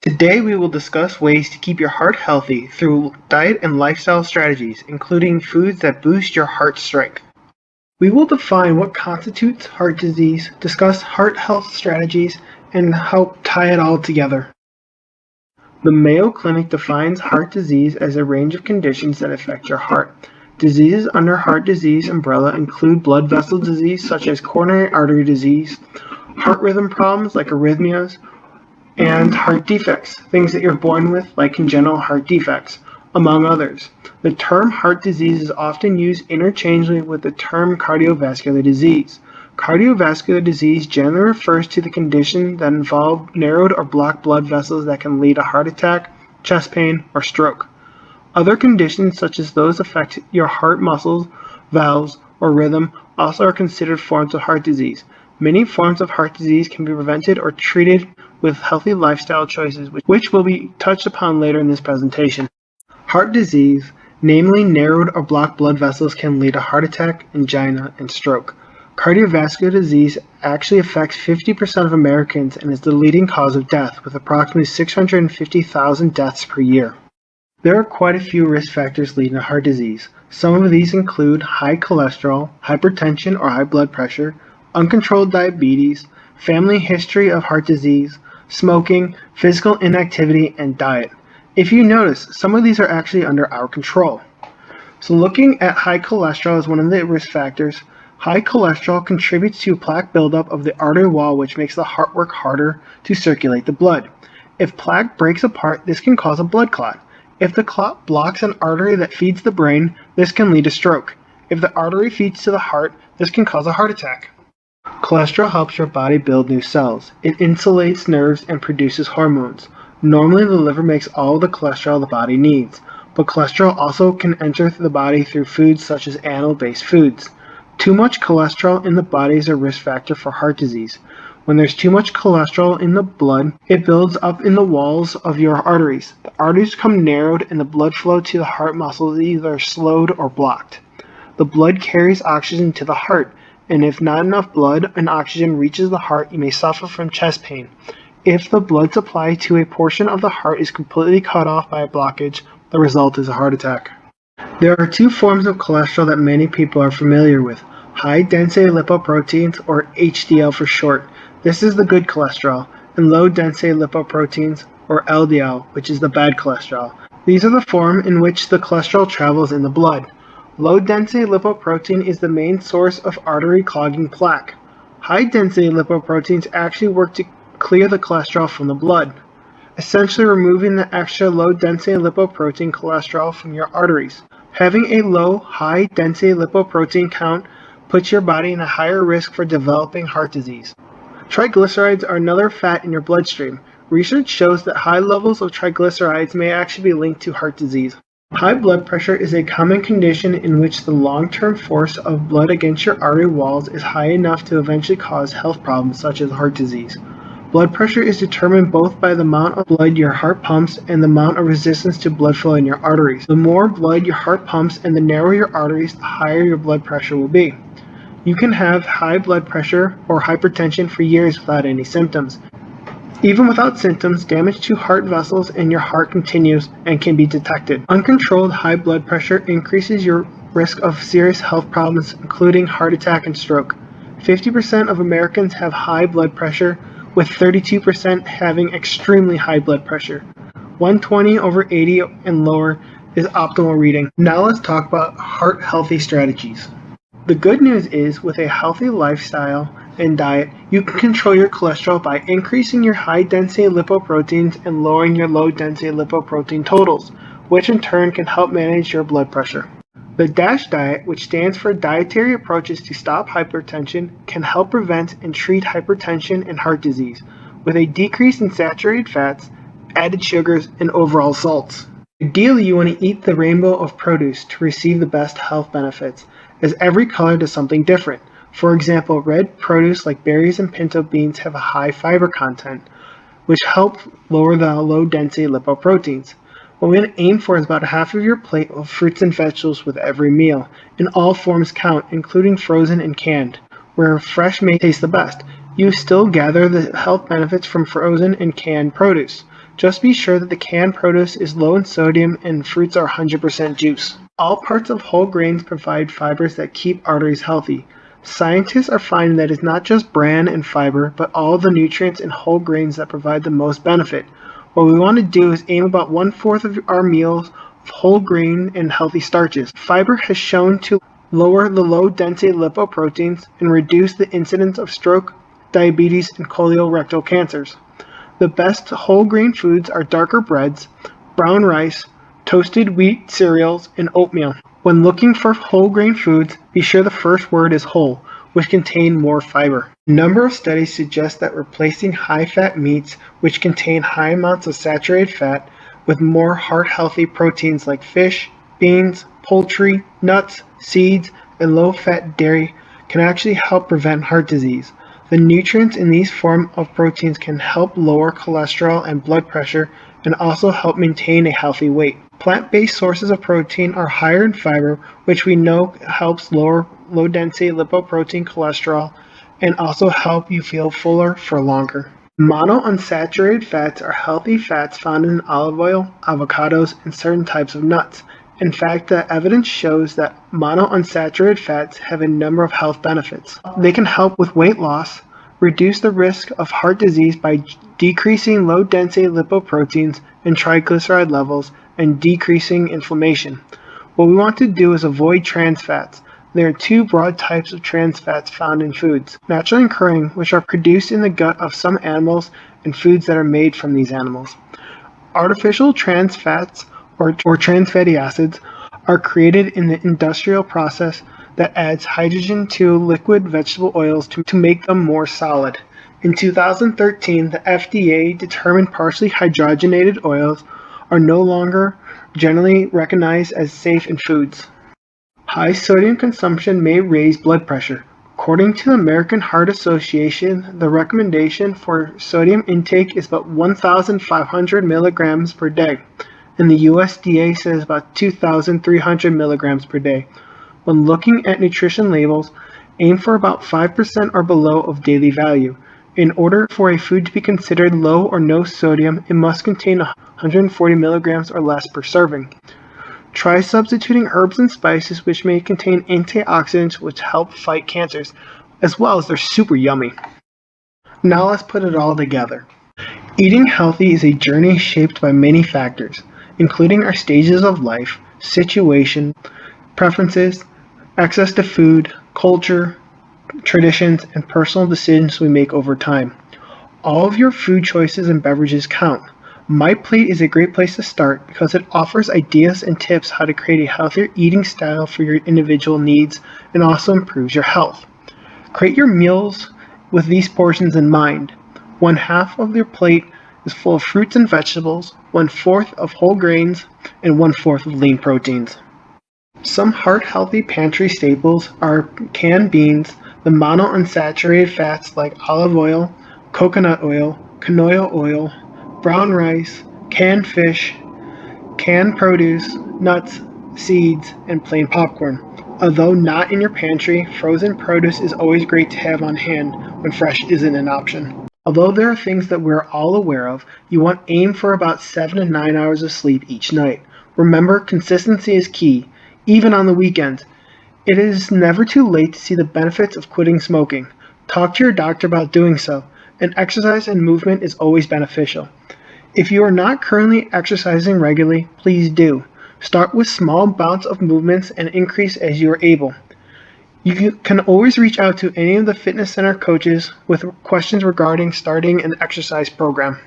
Today we will discuss ways to keep your heart healthy through diet and lifestyle strategies, including foods that boost your heart strength. We will define what constitutes heart disease, discuss heart health strategies, and help tie it all together. The Mayo Clinic defines heart disease as a range of conditions that affect your heart. Diseases under heart disease umbrella include blood vessel disease such as coronary artery disease, heart rhythm problems like arrhythmias, and heart defects, things that you're born with like congenital heart defects, among others. The term heart disease is often used interchangeably with the term cardiovascular disease. Cardiovascular disease generally refers to the condition that involve narrowed or blocked blood vessels that can lead to heart attack, chest pain, or stroke. Other conditions such as those affect your heart muscles, valves, or rhythm also are considered forms of heart disease. Many forms of heart disease can be prevented or treated with healthy lifestyle choices, which will be touched upon later in this presentation. Heart disease, namely narrowed or blocked blood vessels, can lead to heart attack, angina, and stroke. Cardiovascular disease actually affects 50% of Americans and is the leading cause of death, with approximately 650,000 deaths per year. There are quite a few risk factors leading to heart disease. Some of these include high cholesterol, hypertension or high blood pressure, uncontrolled diabetes, family history of heart disease, smoking, physical inactivity, and diet. If you notice, some of these are actually under our control. So looking at high cholesterol as one of the risk factors, high cholesterol contributes to plaque buildup of the artery wall, which makes the heart work harder to circulate the blood. If plaque breaks apart, this can cause a blood clot. If the clot blocks an artery that feeds the brain, this can lead to stroke. If the artery feeds to the heart, this can cause a heart attack. Cholesterol helps your body build new cells. It insulates nerves and produces hormones. Normally, the liver makes all the cholesterol the body needs, but cholesterol also can enter the body through foods such as animal-based foods. Too much cholesterol in the body is a risk factor for heart disease. When there's too much cholesterol in the blood, it builds up in the walls of your arteries. The arteries become narrowed and the blood flow to the heart muscles is either slowed or blocked. The blood carries oxygen to the heart, and if not enough blood and oxygen reaches the heart, you may suffer from chest pain. If the blood supply to a portion of the heart is completely cut off by a blockage, the result is a heart attack. There are two forms of cholesterol that many people are familiar with: high-density lipoproteins, or HDL for short. This is the good cholesterol, and low-density lipoproteins, or LDL, which is the bad cholesterol. These are the form in which the cholesterol travels in the blood. Low-density lipoprotein is the main source of artery clogging plaque. High-density lipoproteins actually work to clear the cholesterol from the blood, essentially removing the extra low-density lipoprotein cholesterol from your arteries. Having a low, high-density lipoprotein count puts your body in a higher risk for developing heart disease. Triglycerides are another fat in your bloodstream. Research shows that high levels of triglycerides may actually be linked to heart disease. High blood pressure is a common condition in which the long-term force of blood against your artery walls is high enough to eventually cause health problems such as heart disease. Blood pressure is determined both by the amount of blood your heart pumps and the amount of resistance to blood flow in your arteries. The more blood your heart pumps and the narrower your arteries, the higher your blood pressure will be. You can have high blood pressure or hypertension for years without any symptoms. Even without symptoms, damage to heart vessels in your heart continues and can be detected. Uncontrolled high blood pressure increases your risk of serious health problems, including heart attack and stroke. 50% of Americans have high blood pressure, with 32% having extremely high blood pressure. 120 over 80 and lower is optimal reading. Now let's talk about heart healthy strategies. The good news is, with a healthy lifestyle and diet, you can control your cholesterol by increasing your high-density lipoproteins and lowering your low-density lipoprotein totals, which in turn can help manage your blood pressure. The DASH diet, which stands for Dietary Approaches to Stop Hypertension, can help prevent and treat hypertension and heart disease, with a decrease in saturated fats, added sugars, and overall salts. Ideally, you want to eat the rainbow of produce to receive the best health benefits, as every color does something different. For example, red produce like berries and pinto beans have a high fiber content, which help lower the low-density lipoproteins. What we want to aim for is about half of your plate of fruits and vegetables with every meal, and all forms count, including frozen and canned, where fresh may taste the best. You still gather the health benefits from frozen and canned produce. Just be sure that the canned produce is low in sodium and fruits are 100% juice. All parts of whole grains provide fibers that keep arteries healthy. Scientists are finding that it's not just bran and fiber, but all the nutrients in whole grains that provide the most benefit. What we want to do is aim about 1/4 of our meals of whole grain and healthy starches. Fiber has shown to lower the low-density lipoproteins and reduce the incidence of stroke, diabetes, and colorectal cancers. The best whole grain foods are darker breads, brown rice, toasted wheat cereals, and oatmeal. When looking for whole grain foods, be sure the first word is whole, which contain more fiber. A number of studies suggest that replacing high-fat meats, which contain high amounts of saturated fat, with more heart-healthy proteins like fish, beans, poultry, nuts, seeds, and low-fat dairy can actually help prevent heart disease. The nutrients in these forms of proteins can help lower cholesterol and blood pressure and also help maintain a healthy weight. Plant-based sources of protein are higher in fiber, which we know helps lower low-density lipoprotein cholesterol and also help you feel fuller for longer. Monounsaturated fats are healthy fats found in olive oil, avocados, and certain types of nuts. In fact, the evidence shows that monounsaturated fats have a number of health benefits. They can help with weight loss, reduce the risk of heart disease by decreasing low-density lipoproteins and triglyceride levels, and decreasing inflammation. What we want to do is avoid trans fats. There are two broad types of trans fats found in foods: naturally occurring, which are produced in the gut of some animals, and foods that are made from these animals. Artificial trans fats, or trans fatty acids, are created in the industrial process that adds hydrogen to liquid vegetable oils to make them more solid. In 2013, the FDA determined partially hydrogenated oils are no longer generally recognized as safe in foods. High sodium consumption may raise blood pressure. According to the American Heart Association, the recommendation for sodium intake is about 1,500 milligrams per day, and the USDA says about 2,300 milligrams per day. When looking at nutrition labels, aim for about 5% or below of daily value. In order for a food to be considered low or no sodium, it must contain 140 milligrams or less per serving. Try substituting herbs and spices, which may contain antioxidants which help fight cancers, as well as they're super yummy. Now let's put it all together. Eating healthy is a journey shaped by many factors, including our stages of life, situation, preferences, access to food, culture, traditions, and personal decisions we make over time. All of your food choices and beverages count. My Plate is a great place to start because it offers ideas and tips how to create a healthier eating style for your individual needs and also improves your health. Create your meals with these portions in mind. 1/2 of your plate is full of fruits and vegetables, 1/4 of whole grains, and 1/4 of lean proteins. Some heart-healthy pantry staples are canned beans, the monounsaturated fats like olive oil, coconut oil, canola oil, brown rice, canned fish, canned produce, nuts, seeds, and plain popcorn. Although not in your pantry, frozen produce is always great to have on hand when fresh isn't an option. Although there are things that we're all aware of, you want aim for about 7 to 9 hours of sleep each night. Remember, consistency is key, even on the weekends. It is never too late to see the benefits of quitting smoking. Talk to your doctor about doing so, and exercise and movement is always beneficial. If you are not currently exercising regularly, please do. Start with small bouts of movements and increase as you are able. You can always reach out to any of the fitness center coaches with questions regarding starting an exercise program.